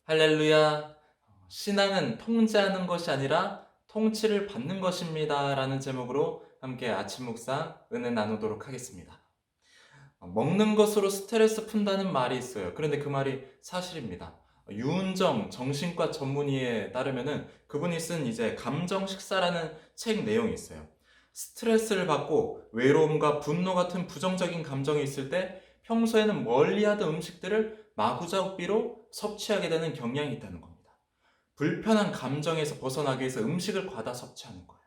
할렐루야. 신앙은 통제하는 것이 아니라 통치를 받는 것입니다. 라는 제목으로 함께 아침 묵상 은혜 나누도록 하겠습니다. 먹는 것으로 스트레스 푼다는 말이 있어요. 그런데 그 말이 사실입니다. 유은정 정신과 전문의에 따르면은 그분이 쓴 이제 감정 식사라는 책 내용이 있어요. 스트레스를 받고 외로움과 분노 같은 부정적인 감정이 있을 때 평소에는 멀리하던 음식들을 마구잡이로 섭취하게 되는 경향이 있다는 겁니다. 불편한 감정에서 벗어나기 위해서 음식을 과다 섭취하는 거예요.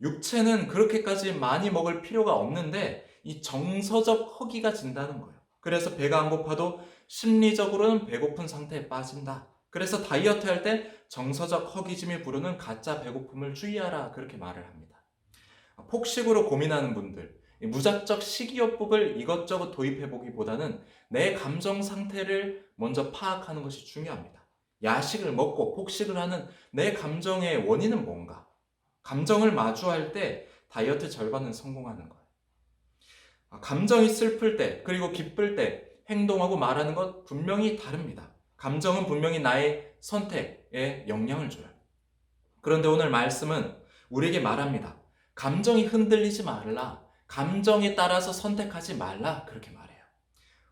육체는 그렇게까지 많이 먹을 필요가 없는데 이 정서적 허기가 진다는 거예요. 그래서 배가 안 고파도 심리적으로는 배고픈 상태에 빠진다. 그래서 다이어트 할 때 정서적 허기짐이 부르는 가짜 배고픔을 주의하라, 그렇게 말을 합니다. 폭식으로 고민하는 분들, 무작정 식이요법을 이것저것 도입해보기보다는 내 감정 상태를 먼저 파악하는 것이 중요합니다. 야식을 먹고 폭식을 하는 내 감정의 원인은 뭔가? 감정을 마주할 때 다이어트 절반은 성공하는 거예요. 감정이 슬플 때, 그리고 기쁠 때 행동하고 말하는 것 분명히 다릅니다. 감정은 분명히 나의 선택에 영향을 줘요. 그런데 오늘 말씀은 우리에게 말합니다. 감정이 흔들리지 말라. 감정에 따라서 선택하지 말라. 그렇게 말해요.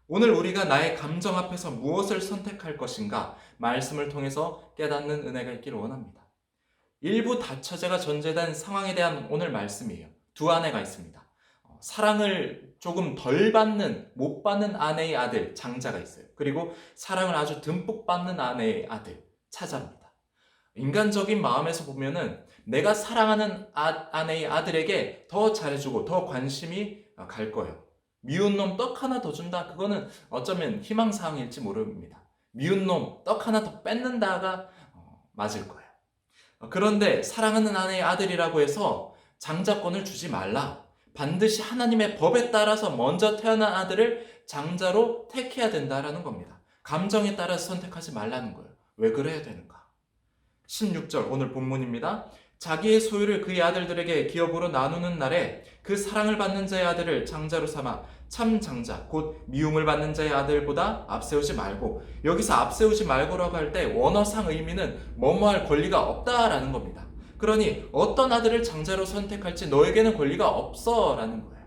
오늘 우리가 나의 감정 앞에서 무엇을 선택할 것인가 말씀을 통해서 깨닫는 은혜가 있기를 원합니다. 일부 다처제가 전제된 상황에 대한 오늘 말씀이에요. 두 아내가 있습니다. 사랑을 조금 덜 받는, 못 받는 아내의 아들, 장자가 있어요. 그리고 사랑을 아주 듬뿍 받는 아내의 아들, 차자입니다. 인간적인 마음에서 보면은 내가 사랑하는 아내의 아들에게 더 잘해주고 더 관심이 갈 거예요. 미운 놈 떡 하나 더 준다? 그거는 어쩌면 희망사항일지 모릅니다. 미운 놈 떡 하나 더 뺏는다가 맞을 거예요. 그런데 사랑하는 아내의 아들이라고 해서 장자권을 주지 말라. 반드시 하나님의 법에 따라서 먼저 태어난 아들을 장자로 택해야 된다라는 겁니다. 감정에 따라서 선택하지 말라는 거예요. 왜 그래야 되는가? 16절 오늘 본문입니다. 자기의 소유를 그의 아들들에게 기업으로 나누는 날에 그 사랑을 받는 자의 아들을 장자로 삼아 참 장자 곧 미움을 받는 자의 아들보다 앞세우지 말고, 여기서 앞세우지 말고라고 할 때 원어상 의미는 뭐뭐할 권리가 없다라는 겁니다. 그러니 어떤 아들을 장자로 선택할지 너에게는 권리가 없어 라는 거예요.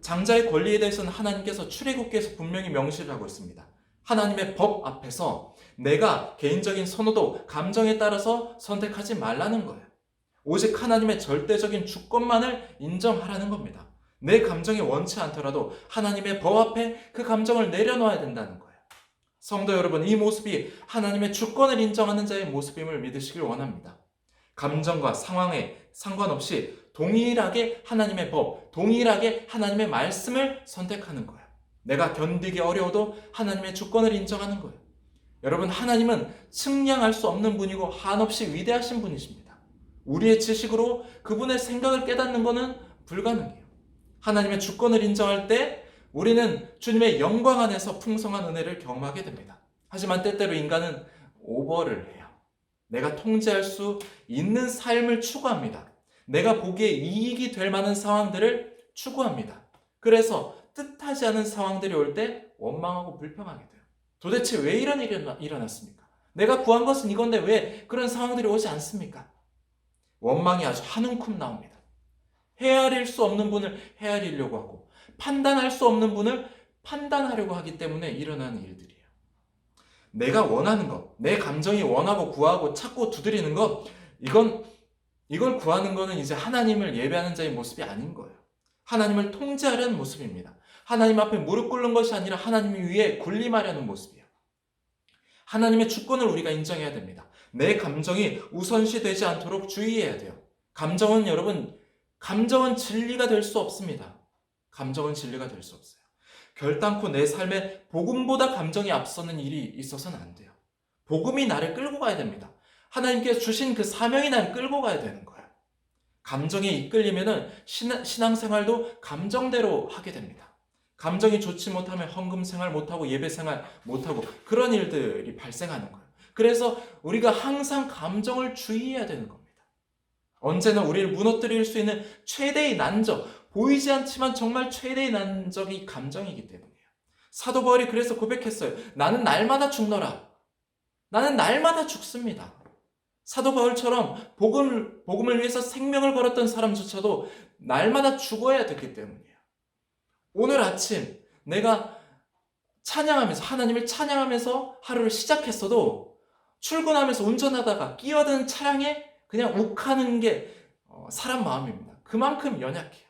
장자의 권리에 대해서는 하나님께서 출애굽기에서 분명히 명시를 하고 있습니다. 하나님의 법 앞에서 내가 개인적인 선호도, 감정에 따라서 선택하지 말라는 거예요. 오직 하나님의 절대적인 주권만을 인정하라는 겁니다. 내 감정이 원치 않더라도 하나님의 법 앞에 그 감정을 내려놓아야 된다는 거예요. 성도 여러분, 이 모습이 하나님의 주권을 인정하는 자의 모습임을 믿으시길 원합니다. 감정과 상황에 상관없이 동일하게 하나님의 법, 동일하게 하나님의 말씀을 선택하는 거예요. 내가 견디기 어려워도 하나님의 주권을 인정하는 거예요. 여러분, 하나님은 측량할 수 없는 분이고 한없이 위대하신 분이십니다. 우리의 지식으로 그분의 생각을 깨닫는 것은 불가능해요. 하나님의 주권을 인정할 때 우리는 주님의 영광 안에서 풍성한 은혜를 경험하게 됩니다. 하지만 때때로 인간은 오버를 해요. 내가 통제할 수 있는 삶을 추구합니다. 내가 보기에 이익이 될 만한 상황들을 추구합니다. 그래서 뜻하지 않은 상황들이 올 때 원망하고 불평하게 돼요. 도대체 왜 이런 일이 일어났습니까? 내가 구한 것은 이건데 왜 그런 상황들이 오지 않습니까? 원망이 아주 한 움큼 나옵니다. 헤아릴 수 없는 분을 헤아리려고 하고 판단할 수 없는 분을 판단하려고 하기 때문에 일어나는 일들이에요. 내가 원하는 것, 내 감정이 원하고 구하고 찾고 두드리는 것, 이걸 구하는 것은 이제 하나님을 예배하는 자의 모습이 아닌 거예요. 하나님을 통제하려는 모습입니다. 하나님 앞에 무릎 꿇는 것이 아니라 하나님 위에 군림하려는 모습이에요. 하나님의 주권을 우리가 인정해야 됩니다. 내 감정이 우선시 되지 않도록 주의해야 돼요. 감정은 여러분, 감정은 진리가 될 수 없습니다. 감정은 진리가 될 수 없어요. 결단코 내 삶에 복음보다 감정이 앞서는 일이 있어서는 안 돼요. 복음이 나를 끌고 가야 됩니다. 하나님께서 주신 그 사명이 나를 끌고 가야 되는 거예요. 감정에 이끌리면은 신앙생활도 감정대로 하게 됩니다. 감정이 좋지 못하면 헌금 생활 못하고 예배 생활 못하고 그런 일들이 발생하는 거예요. 그래서 우리가 항상 감정을 주의해야 되는 겁니다. 언제나 우리를 무너뜨릴 수 있는 최대의 난적, 보이지 않지만 정말 최대의 난적이 감정이기 때문이에요. 사도 바울이 그래서 고백했어요. 나는 날마다 죽노라. 나는 날마다 죽습니다. 사도 바울처럼 복음을 위해서 생명을 걸었던 사람조차도 날마다 죽어야 됐기 때문이에요. 오늘 아침 내가 찬양하면서, 하나님을 찬양하면서 하루를 시작했어도 출근하면서 운전하다가 끼어드는 차량에 그냥 욱하는 게 사람 마음입니다. 그만큼 연약해요.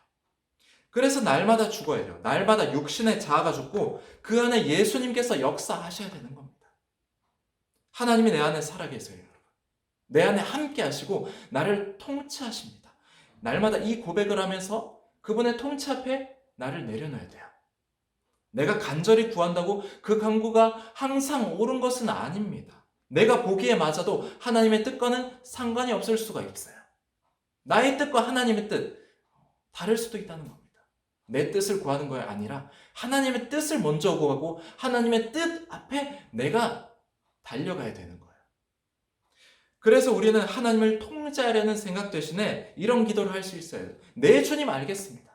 그래서 날마다 죽어야 돼요. 날마다 육신의 자아가 죽고 그 안에 예수님께서 역사하셔야 되는 겁니다. 하나님이 내 안에 살아계세요, 여러분. 내 안에 함께 하시고 나를 통치하십니다. 날마다 이 고백을 하면서 그분의 통치 앞에 나를 내려놔야 돼요. 내가 간절히 구한다고 그 간구가 항상 옳은 것은 아닙니다. 내가 보기에 맞아도 하나님의 뜻과는 상관이 없을 수가 있어요. 나의 뜻과 하나님의 뜻 다를 수도 있다는 겁니다. 내 뜻을 구하는 것이 아니라 하나님의 뜻을 먼저 구하고 하나님의 뜻 앞에 내가 달려가야 되는 거예요. 그래서 우리는 하나님을 통제하려는 생각 대신에 이런 기도를 할 수 있어요. 네, 주님 알겠습니다.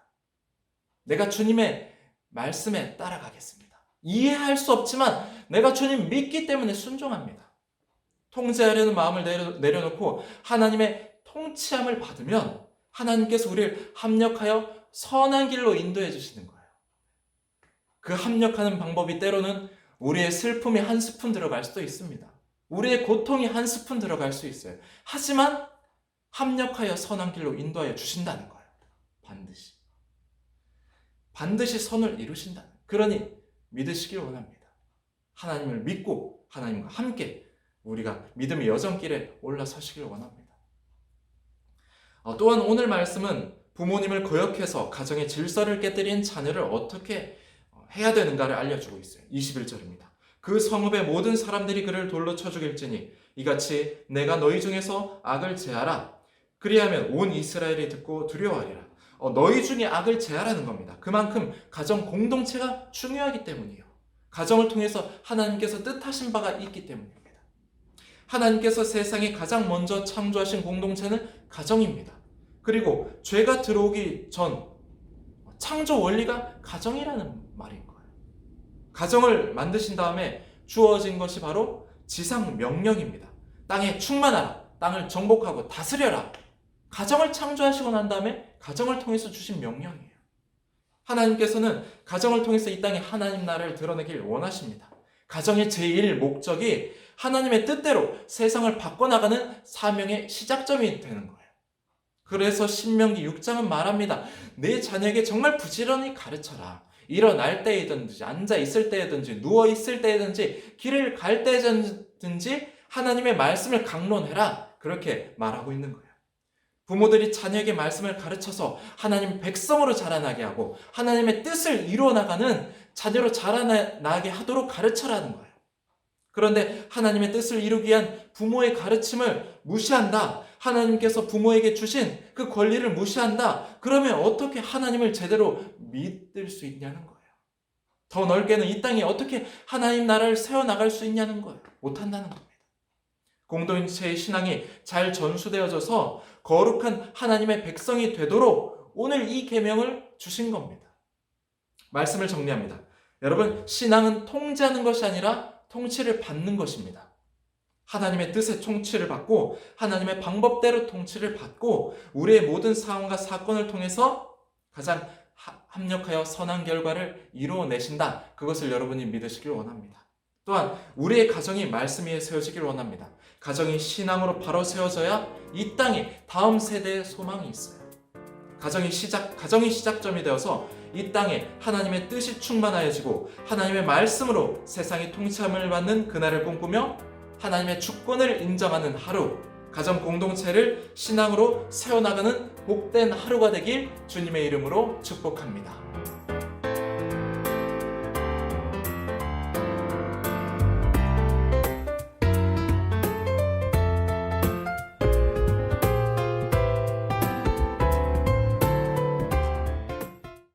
내가 주님의 말씀에 따라가겠습니다. 이해할 수 없지만 내가 주님 믿기 때문에 순종합니다. 통제하려는 마음을 내려놓고 하나님의 통치함을 받으면 하나님께서 우리를 합력하여 선한 길로 인도해 주시는 거예요. 그 합력하는 방법이 때로는 우리의 슬픔이 한 스푼 들어갈 수도 있습니다. 우리의 고통이 한 스푼 들어갈 수 있어요. 하지만 합력하여 선한 길로 인도하여 주신다는 거예요. 반드시 선을 이루신다는, 그러니 믿으시길 원합니다. 하나님을 믿고 하나님과 함께 우리가 믿음의 여정길에 올라서시길 원합니다. 또한 오늘 말씀은 부모님을 거역해서 가정의 질서를 깨뜨린 자녀를 어떻게 해야 되는가를 알려주고 있어요. 21절입니다. 그 성읍의 모든 사람들이 그를 돌로 쳐 죽일지니 이같이 내가 너희 중에서 악을 제하라. 그리하면 온 이스라엘이 듣고 두려워하리라. 너희 중에 악을 제하라는 겁니다. 그만큼 가정 공동체가 중요하기 때문이에요. 가정을 통해서 하나님께서 뜻하신 바가 있기 때문입니다. 하나님께서 세상에 가장 먼저 창조하신 공동체는 가정입니다. 그리고 죄가 들어오기 전 창조 원리가 가정이라는 말인 거예요. 가정을 만드신 다음에 주어진 것이 바로 지상 명령입니다. 땅에 충만하라, 땅을 정복하고 다스려라. 가정을 창조하시고 난 다음에 가정을 통해서 주신 명령이에요. 하나님께서는 가정을 통해서 이 땅에 하나님 나라를 드러내길 원하십니다. 가정의 제1 목적이 하나님의 뜻대로 세상을 바꿔나가는 사명의 시작점이 되는 거예요. 그래서 신명기 6장은 말합니다. 내 자녀에게 정말 부지런히 가르쳐라. 일어날 때이든지 앉아 있을 때이든지 누워 있을 때이든지 길을 갈 때이든지 하나님의 말씀을 강론해라. 그렇게 말하고 있는 거예요. 부모들이 자녀에게 말씀을 가르쳐서 하나님 백성으로 자라나게 하고 하나님의 뜻을 이루어나가는 자녀로 자라나게 하도록 가르쳐라는 거예요. 그런데 하나님의 뜻을 이루기 위한 부모의 가르침을 무시한다. 하나님께서 부모에게 주신 그 권리를 무시한다. 그러면 어떻게 하나님을 제대로 믿을 수 있냐는 거예요. 더 넓게는 이 땅에 어떻게 하나님 나라를 세워나갈 수 있냐는 거예요. 못한다는 겁니다. 공동체의 신앙이 잘 전수되어져서 거룩한 하나님의 백성이 되도록 오늘 이 계명을 주신 겁니다. 말씀을 정리합니다. 여러분, 신앙은 통제하는 것이 아니라 통치를 받는 것입니다. 하나님의 뜻의 통치를 받고 하나님의 방법대로 통치를 받고 우리의 모든 상황과 사건을 통해서 가장 합력하여 선한 결과를 이루어내신다. 그것을 여러분이 믿으시길 원합니다. 또한 우리의 가정이 말씀 위에 세워지길 원합니다. 가정이 신앙으로 바로 세워져야 이 땅에 다음 세대의 소망이 있어요. 가정이 시작점이 되어서 이 땅에 하나님의 뜻이 충만하여지고 하나님의 말씀으로 세상이 통치함을 받는 그날을 꿈꾸며 하나님의 주권을 인정하는 하루, 가정 공동체를 신앙으로 세워나가는 복된 하루가 되길 주님의 이름으로 축복합니다.